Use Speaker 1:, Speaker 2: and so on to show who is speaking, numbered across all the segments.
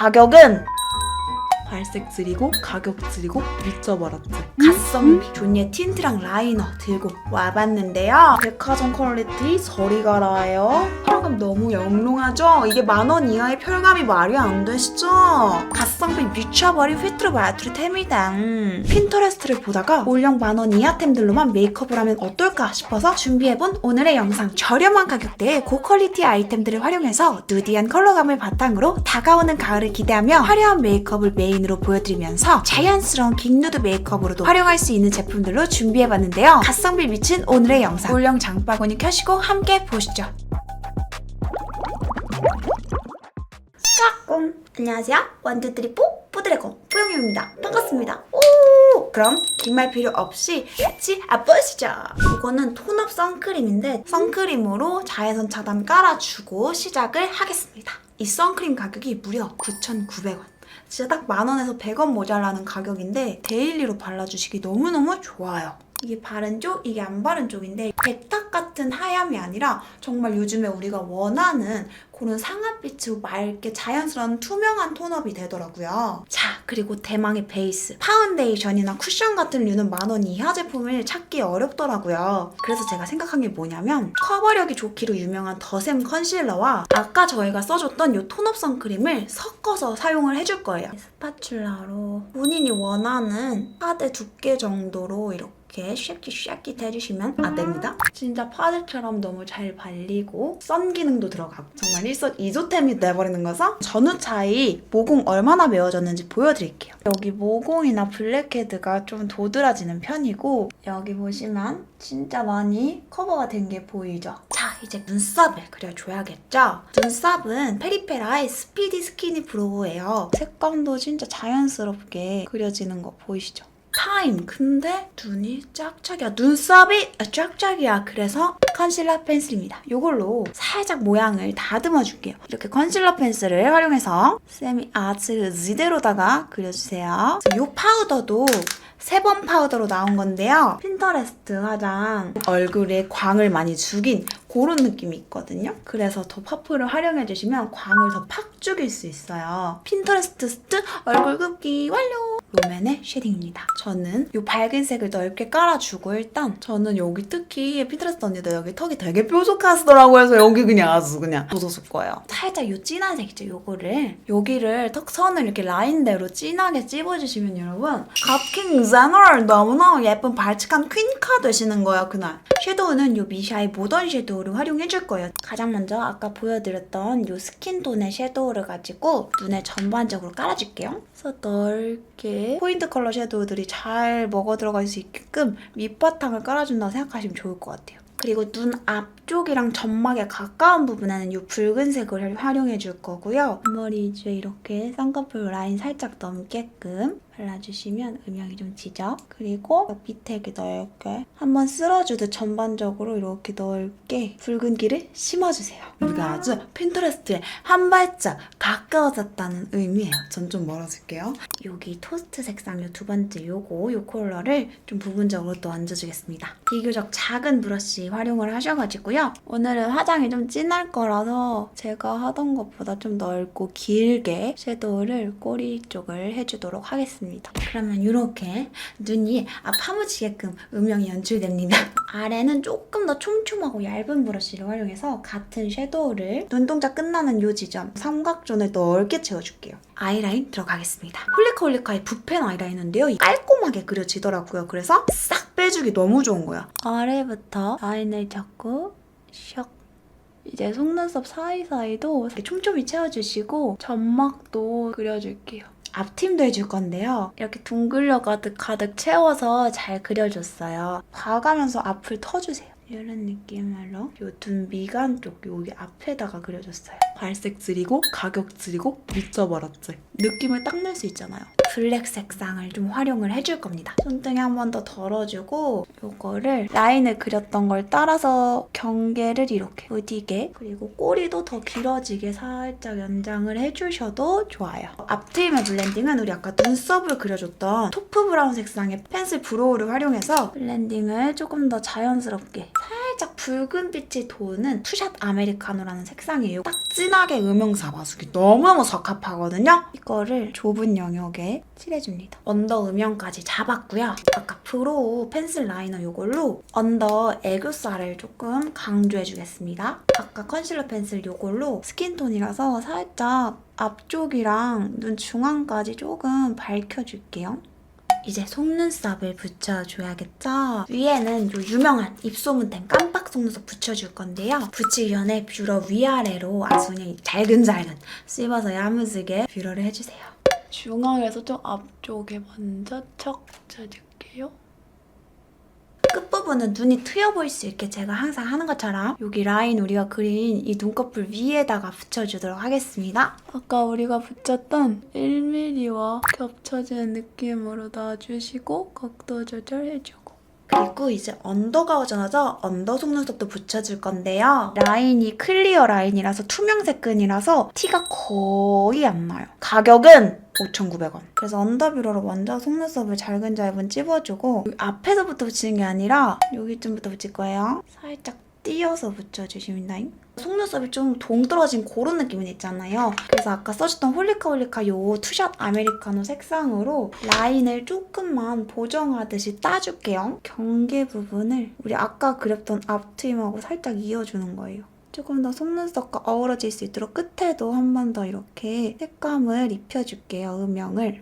Speaker 1: 가격은 발색 지리고 가격 지리고 미쳐버렸지. 가성비 존예 틴트랑 라이너 들고 와봤는데요. 백화점 퀄리티 저리 가라예요. 펄감 너무 영롱하죠? 이게 10,000원 이하의 펄감이 말이 안 되시죠? 가성비 미쳐버린 휘트루 마트템이다. 핀터레스트를 보다가 올영 10,000원 이하템들로만 메이크업을 하면 어떨까 싶어서 준비해본 오늘의 영상. 저렴한 가격대에 고퀄리티 아이템들을 활용해서 누디한 컬러감을 바탕으로 다가오는 가을을 기대하며 화려한 메이크업을 메인으로 보여드리면서 자연스러운 빅누드 메이크업으로도 활용할 수 있는 제품들로 준비해봤는데요. 가성비 미친 오늘의 영상 올영 장바구니 켜시고 함께 보시죠. 까꿍! 안녕하세요. 원투쓰리포 포드래곤 뽀영영입니다. 반갑습니다. 오! 그럼 긴 말 필요 없이 같이 보시죠. 이거는 톤업 선크림인데 선크림으로 자외선 차단 깔아주고 시작을 하겠습니다. 이 선크림 가격이 무려 9,900원. 진짜 딱 10,000원에서 100원 모자라는 가격인데 데일리로 발라주시기 너무너무 좋아요. 이게 바른 쪽, 이게 안 바른 쪽인데 백탁 같은 하얀이 아니라 정말 요즘에 우리가 원하는 그런 상아빛으로 맑게 자연스러운 투명한 톤업이 되더라고요. 자, 그리고 대망의 베이스. 파운데이션이나 쿠션 같은 류는 10,000원 이하 제품을 찾기 어렵더라고요. 그래서 제가 생각한 게 뭐냐면 커버력이 좋기로 유명한 더샘 컨실러와 아까 저희가 써줬던 이 톤업 선크림을 섞어서 사용을 해줄 거예요. 스파츌라로 본인이 원하는 파데 두께 정도로 이렇게 쉐킷쉐킷 해주시면 됩니다. 진짜 파데처럼 너무 잘 발리고 선 기능도 들어가고 정말 일석이조템이 돼버리는 거죠. 전후 차이 모공 얼마나 메워졌는지 보여드릴게요. 여기 모공이나 블랙헤드가 좀 도드라지는 편이고 여기 보시면 진짜 많이 커버가 된 게 보이죠? 자, 이제 눈썹을 그려줘야겠죠? 눈썹은 페리페라의 스피디 스키니 브로우예요. 색감도 진짜 자연스럽게 그려지는 거 보이시죠? 타임! 근데 눈이 짝짝이야. 눈썹이 짝짝이야. 그래서 컨실러 펜슬입니다. 이걸로 살짝 모양을 다듬어 줄게요. 이렇게 컨실러 펜슬을 활용해서 세미 아츠 지대로다가 그려주세요. 이 파우더도 3번 파우더로 나온 건데요. 핀터레스트 화장 얼굴에 광을 많이 죽인 그런 느낌이 있거든요. 그래서 더 퍼프를 활용해주시면 광을 더 팍 죽일 수 있어요. 핀터레스트 얼굴 굽기 완료! 롬앤의 쉐딩입니다. 저는 이 밝은 색을 넓게 깔아주고 일단 저는 여기 특히 핀터레스트 언니들 여기 턱이 되게 뾰족하시더라고요. 해서 여기 그냥 아주 그냥 돋았을 거예요. 살짝 이 진한 색 있죠? 요거를 여기를 턱선을 이렇게 라인대로 진하게 찝어주시면 여러분 갓킹 제너럴 너무너무 예쁜 발칙한 퀸카 되시는 거예요. 그날 섀도우는 이 미샤의 모던 섀도우를 활용해줄 거예요. 가장 먼저 아까 보여드렸던 이 스킨톤의 섀도우를 가지고 눈에 전반적으로 깔아줄게요. 그래서 넓게 포인트 컬러 섀도우들이 잘 먹어 들어갈 수 있게끔 밑바탕을 깔아준다고 생각하시면 좋을 것 같아요. 그리고 눈 앞쪽이랑 점막에 가까운 부분에는 이 붉은색을 활용해 줄 거고요. 앞머리 위주에 이렇게 쌍꺼풀 라인 살짝 넘게끔 발라주시면 음영이 좀 지죠? 그리고 밑에 이렇게 넓게 한번 쓸어주듯 전반적으로 이렇게 넓게 붉은기를 심어주세요. 우리가 아주 핀터레스트에 한 발짝 가까워졌다는 의미예요. 전 좀 멀어질게요. 여기 토스트 색상 이 두 번째 요 컬러를 좀 부분적으로 또 얹어주겠습니다. 비교적 작은 브러쉬 활용을 하셔가지고요. 오늘은 화장이 좀 진할 거라서 제가 하던 것보다 좀 넓고 길게 섀도우를 꼬리 쪽을 해주도록 하겠습니다. 그러면 이렇게 눈이 파묻히게끔 음영이 연출됩니다. 아래는 조금 더 촘촘하고 얇은 브러쉬를 활용해서 같은 섀도우를 눈동자 끝나는 이 지점 삼각존을 넓게 채워줄게요. 아이라인 들어가겠습니다. 홀리카홀리카의 붓펜 아이라이너인데요. 깔끔하게 그려지더라고요. 그래서 싹 빼주기 너무 좋은 거야. 아래부터 라인을 잡고 샥 이제 속눈썹 사이사이도 이렇게 촘촘히 채워주시고 점막도 그려줄게요. 앞팀도 해줄 건데요. 이렇게 둥글려 가득 채워서 잘 그려줬어요. 봐가면서 앞을 터주세요. 이런 느낌으로 요 눈 미간 쪽 여기 앞에다가 그려줬어요. 발색 지리고 가격 지리고 미쳐버렸지. 느낌을 딱 낼 수 있잖아요. 블랙 색상을 좀 활용을 해줄 겁니다. 손등에 한 번 더 덜어주고 요거를 라인을 그렸던 걸 따라서 경계를 이렇게 무디게 그리고 꼬리도 더 길어지게 살짝 연장을 해주셔도 좋아요. 앞트임의 블렌딩은 우리 아까 눈썹을 그려줬던 토프 브라운 색상의 펜슬 브로우를 활용해서 블렌딩을 조금 더 자연스럽게 살짝 붉은빛이 도는 투샷 아메리카노라는 색상이에요. 딱 진하게 음영 잡아주기 너무너무 적합하거든요. 이거를 좁은 영역에 칠해줍니다. 언더 음영까지 잡았고요. 아까 브로우 펜슬 라이너 이걸로 언더 애교살을 조금 강조해주겠습니다. 아까 컨실러 펜슬 이걸로 스킨톤이라서 살짝 앞쪽이랑 눈 중앙까지 조금 밝혀줄게요. 이제 속눈썹을 붙여줘야겠죠? 위에는 요 유명한 입소문템 깜빡 속눈썹 붙여줄 건데요. 붙이기 전에 뷰러 위아래로 아주 그냥 잘근잘근 씹어서 야무지게 뷰러를 해주세요. 중앙에서 좀 앞쪽에 먼저 척 쳐줄게요. 끝부분은 눈이 트여 보일 수 있게 제가 항상 하는 것처럼 여기 라인 우리가 그린 이 눈꺼풀 위에다가 붙여주도록 하겠습니다. 아까 우리가 붙였던 1mm와 겹쳐지는 느낌으로 놔주시고 각도 조절해주고 그리고 이제 언더가 오자마자 언더 속눈썹도 붙여줄 건데요. 라인이 클리어 라인이라서 투명색 끈이라서 티가 거의 안 나요. 가격은 5,900원. 그래서 언더뷰러로 먼저 속눈썹을 잘근잘근 찝어주고 앞에서부터 붙이는 게 아니라 여기쯤부터 붙일 거예요. 살짝 띄어서 붙여주십니다. 속눈썹이 좀 동떨어진 그런 느낌이 있잖아요. 그래서 아까 써줬던 홀리카 요 투샷 아메리카노 색상으로 라인을 조금만 보정하듯이 따줄게요. 경계 부분을 우리 아까 그렸던 앞트임하고 살짝 이어주는 거예요. 조금 더 속눈썹과 어우러질 수 있도록 끝에도 한 번 더 이렇게 색감을 입혀줄게요, 음영을.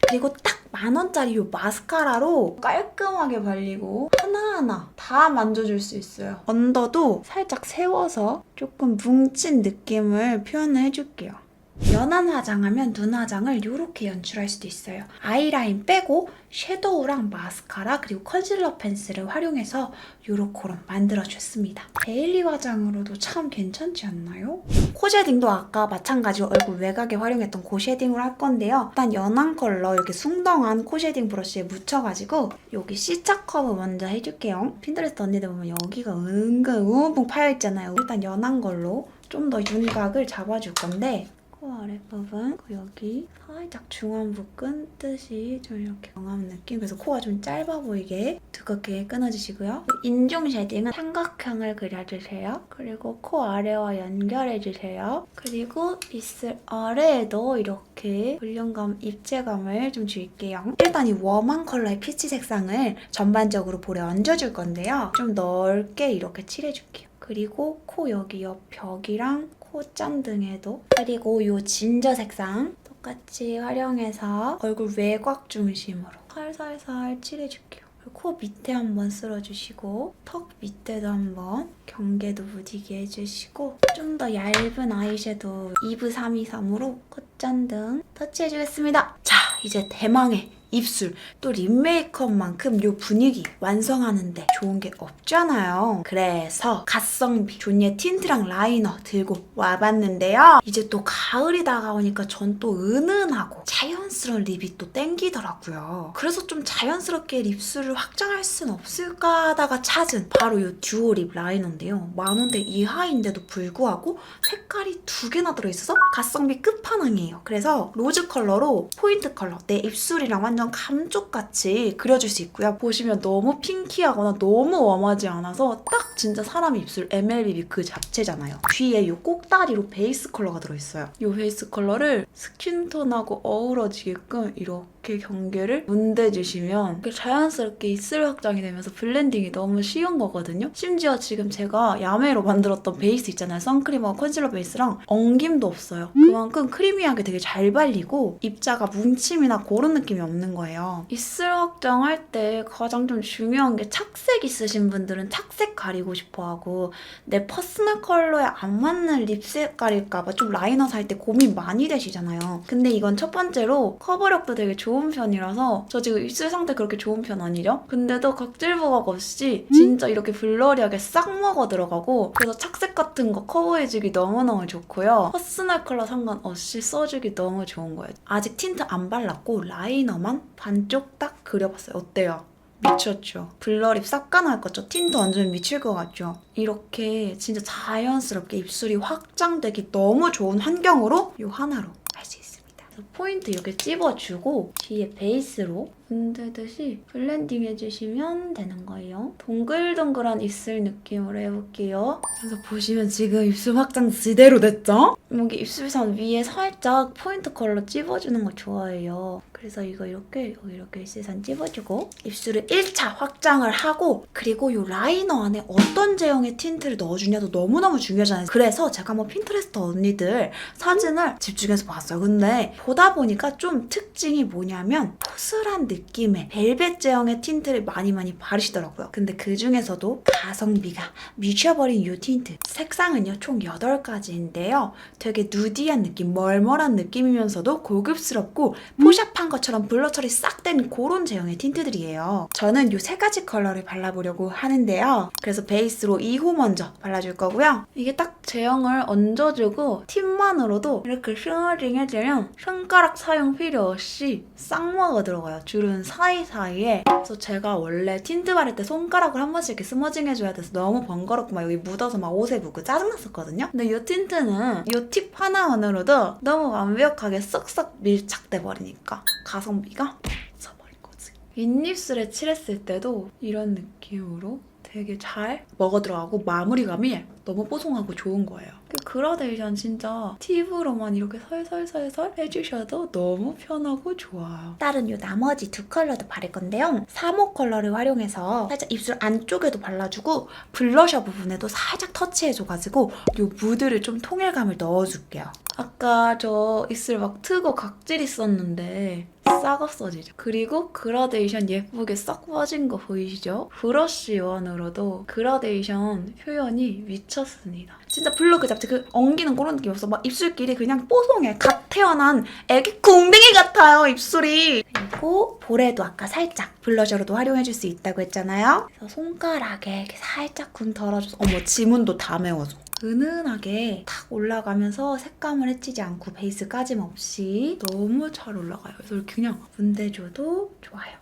Speaker 1: 그리고 딱 10,000원짜리 이 마스카라로 깔끔하게 발리고 하나하나 다 만져줄 수 있어요. 언더도 살짝 세워서 조금 뭉친 느낌을 표현을 해줄게요. 연한 화장하면 눈 화장을 이렇게 연출할 수도 있어요. 아이라인 빼고 섀도우랑 마스카라 그리고 컨실러 펜슬을 활용해서 요렇게로 만들어줬습니다. 데일리 화장으로도 참 괜찮지 않나요? 코 쉐딩도 아까 마찬가지로 얼굴 외곽에 활용했던 그 쉐딩으로 할 건데요. 일단 연한 컬러 이렇게 숭덩한 코 쉐딩 브러쉬에 묻혀가지고 여기 C자 커브 먼저 해줄게요. 핀터레스트 언니들 보면 여기가 은근 우뭉 파여있잖아요. 일단 연한 걸로 좀 더 윤곽을 잡아줄 건데 코 아랫부분, 여기 살짝 중안부 끊듯이 좀 이렇게 영한 느낌. 그래서 코가 좀 짧아 보이게 두껍게 끊어주시고요. 인중 쉐딩은 삼각형을 그려주세요. 그리고 코 아래와 연결해주세요. 그리고 입술 아래에도 이렇게 볼륨감, 입체감을 좀 줄게요. 일단 이 웜한 컬러의 피치 색상을 전반적으로 볼에 얹어줄 건데요. 좀 넓게 이렇게 칠해줄게요. 그리고 코 여기 옆 벽이랑 콧잔등에도 그리고 이 진저 색상 똑같이 활용해서 얼굴 외곽 중심으로 살살살 칠해줄게요. 그리고 코 밑에 한번 쓸어주시고 턱 밑에도 한번 경계도 무디게 해주시고 좀 더 얇은 아이섀도우 2부323으로 콧잔등 터치해주겠습니다. 자, 이제 대망의 입술, 또 립 메이크업만큼 이 분위기 완성하는데 좋은 게 없잖아요. 그래서 가성비 존예 틴트랑 라이너 들고 와봤는데요. 이제 또 가을이 다가오니까 전 또 은은하고 자연스러운 립이 또 땡기더라고요. 그래서 좀 자연스럽게 립술을 확장할 순 없을까 하다가 찾은 바로 이 듀오 립 라이너인데요. 10,000원대 이하인데도 불구하고 색깔이 2개나 들어있어서 가성비 끝판왕이에요. 그래서 로즈 컬러로 포인트 컬러 내 입술이랑 완전 감쪽같이 그려줄 수 있고요. 보시면 너무 핑키하거나 너무 웜하지 않아서 딱 진짜 사람 입술 MLBB 그 자체잖아요. 뒤에 이 꼭다리로 베이스 컬러가 들어있어요. 이 베이스 컬러를 스킨톤하고 어우러지게끔 이렇게 경계를 문대주시면 자연스럽게 입술 확장이 되면서 블렌딩이 너무 쉬운 거거든요. 심지어 지금 제가 야매로 만들었던 베이스 있잖아요. 선크림하고 컨실러 베이스랑 엉김도 없어요. 그만큼 크리미하게 되게 잘 발리고 입자가 뭉침이나 그런 느낌이 없는 거예요. 입술 확장할 때 가장 좀 중요한 게 착색 있으신 분들은 착색 가리고 싶어하고 내 퍼스널 컬러에 안 맞는 립 색깔일까봐 좀 라이너 살 때 고민 많이 되시잖아요. 근데 이건 첫 번째로 커버력도 되게 좋은 편이라서 저 지금 입술 상태 그렇게 좋은 편 아니죠? 근데도 각질 부각 없이 진짜 이렇게 블러리하게 싹 먹어 들어가고 그래서 착색 같은 거 커버해주기 너무너무 좋고요. 퍼스널 컬러 상관없이 써주기 너무 좋은 거예요. 아직 틴트 안 발랐고 라이너만 반쪽 딱 그려봤어요. 어때요? 미쳤죠? 블러립 싹 가나할 거죠? 틴트 완전 미칠 것 같죠? 이렇게 진짜 자연스럽게 입술이 확장되기 너무 좋은 환경으로 이 하나로 할 수 있습니다. 그래서 포인트 이렇게 찝어주고 뒤에 베이스로 문대듯이 블렌딩 해주시면 되는 거예요. 동글동글한 입술 느낌으로 해볼게요. 그래서 보시면 지금 입술 확장 제대로 됐죠? 여기 입술선 위에 살짝 포인트 컬러 찝어주는 거 좋아해요. 그래서 이거 이렇게 입술선 찝어주고 입술을 1차 확장을 하고 그리고 이 라이너 안에 어떤 제형의 틴트를 넣어주냐도 너무너무 중요하잖아요. 그래서 제가 한번 핀터레스트 언니들 사진을 집중해서 봤어요. 근데 보다 보니까 좀 특징이 뭐냐면 포슬한 느낌의 벨벳 제형의 틴트를 많이 바르시더라고요. 근데 그 중에서도 가성비가 미쳐버린 이 틴트 색상은요 총 8가지인데요. 되게 누디한 느낌, 멀멀한 느낌이면서도 고급스럽고 포샵한 것처럼 블러 처리 싹 된 그런 제형의 틴트들이에요. 저는 이 3가지 컬러를 발라보려고 하는데요. 그래서 베이스로 2호 먼저 발라줄 거고요. 이게 딱 제형을 얹어주고 팁만으로도 이렇게 스머징 해주면 손가락 사용 필요 없이 싹 먹어 들어가요. 주름 사이사이에. 그래서 제가 원래 틴트 바를 때 손가락을 한 번씩 이렇게 스머징 해줘야 돼서 너무 번거롭고 막 여기 묻어서 막 옷에 묻고 짜증났었거든요. 근데 이 틴트는 이 팁 하나만으로도 너무 완벽하게 쏙쏙 밀착돼 버리니까 가성비가 미쳐버린 거지. 윗입술에 칠했을 때도 이런 느낌으로 되게 잘 먹어 들어가고 마무리감이 너무 뽀송하고 좋은 거예요. 그 그라데이션 진짜 팁으로만 이렇게 설설설설 해주셔도 너무 편하고 좋아요. 다른 요 나머지 2컬러도 바를 건데요. 3호 컬러를 활용해서 살짝 입술 안쪽에도 발라주고 블러셔 부분에도 살짝 터치해줘가지고 요 무드를 좀 통일감을 넣어줄게요. 아까 저 입술 막 트고 각질 있었는데 싹 없어지죠. 그리고 그라데이션 예쁘게 싹 빠진 거 보이시죠? 브러쉬 원으로도 그라데이션 표현이 미쳤습니다. 진짜 블러그 잡지 그 엉기는 그런 느낌이 없어. 막 입술끼리 그냥 뽀송해. 갓 태어난 애기 궁뎅이 같아요, 입술이. 그리고 볼에도 아까 살짝 블러셔로도 활용해줄 수 있다고 했잖아요. 그래서 손가락에 이렇게 살짝 군 덜어줘서 어머 지문도 다 메워줘. 은은하게 탁 올라가면서 색감을 해치지 않고 베이스 까짐 없이 너무 잘 올라가요. 그래서 이렇게 그냥 문대줘도 좋아요.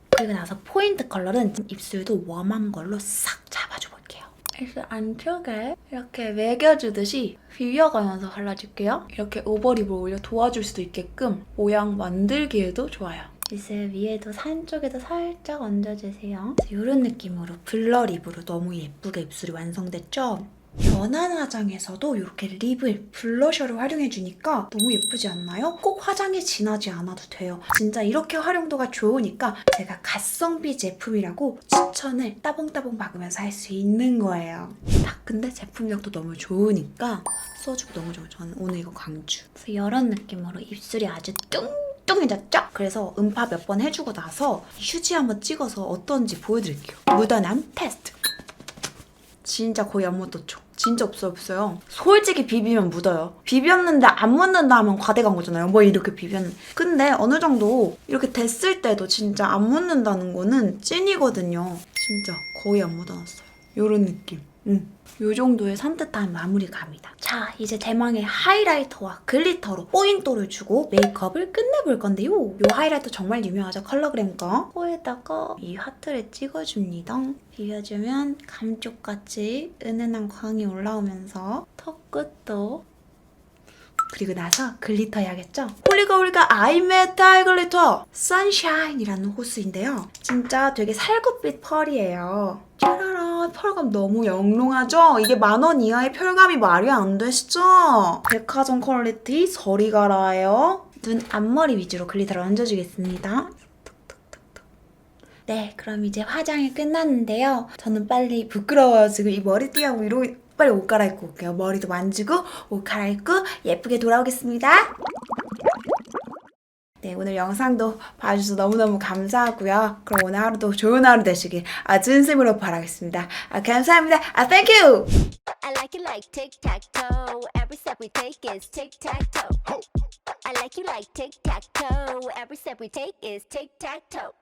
Speaker 1: 그리고 나서 포인트 컬러는 입술도 웜한 걸로 싹 잡아줘 볼게요. 입술 안쪽에 이렇게 매겨주듯이 비벼가면서 발라줄게요. 이렇게 오버립을 오히려 도와줄 수도 있게끔 모양 만들기에도 좋아요. 입술 위에도 산 쪽에도 살짝 얹어주세요. 이런 느낌으로 블러 립으로 너무 예쁘게 입술이 완성됐죠? 연한 화장에서도 이렇게 립을 블러셔를 활용해주니까 너무 예쁘지 않나요? 꼭 화장이 진하지 않아도 돼요. 진짜 이렇게 활용도가 좋으니까 제가 가성비 제품이라고 추천을 따봉따봉 박으면서 할 수 있는 거예요. 딱 근데 제품력도 너무 좋으니까 써주고 너무 좋아요. 저는 오늘 이거 강추. 그래서 이런 느낌으로 입술이 아주 뚱뚱해졌죠? 그래서 음파 몇 번 해주고 나서 휴지 한번 찍어서 어떤지 보여드릴게요. 묻어남 테스트. 진짜 거의 안 묻었죠? 진짜 없어요. 솔직히 비비면 묻어요. 비볐는데 안 묻는다 하면 과대광 거잖아요. 뭐 이렇게 비볐는데. 근데 어느 정도 이렇게 됐을 때도 진짜 안 묻는다는 거는 찐이거든요. 진짜 거의 안 묻어놨어요. 요런 느낌. 요 정도의 산뜻한 마무리감이다. 자, 이제 대망의 하이라이터와 글리터로 포인트를 주고 메이크업을 끝내볼 건데요. 요 하이라이터 정말 유명하죠? 컬러그램 거. 코에다가 이 하트를 찍어줍니다. 비벼주면 감쪽같이 은은한 광이 올라오면서 턱 끝도 그리고 나서 글리터 해야겠죠? 홀리가홀리가 아이메탈 글리터 선샤인이라는 호수인데요. 진짜 되게 살구빛 펄이에요. 짜라라, 펄감 너무 영롱하죠? 이게 10,000원 이하의 펄감이 말이 안 되시죠? 백화점 퀄리티 서리가라예요. 눈 앞머리 위주로 글리터를 얹어주겠습니다. 네, 그럼 이제 화장이 끝났는데요. 저는 빨리 부끄러워요. 지금 이 머리띠하고 위로 빨리 옷 갈아입고 올게요. 머리도 만지고 옷 갈아입고 예쁘게 돌아오겠습니다. 네, 오늘 영상도 봐주셔서 너무너무 감사하고요. 그럼 오늘 하루도 좋은 하루 되시길 진심으로 바라겠습니다. 감사합니다. Thank you!
Speaker 2: I like it like tic-tac-toe. Every step we take is tic-tac-toe. I like you like tic-tac-toe. Every step we take is tic-tac-toe.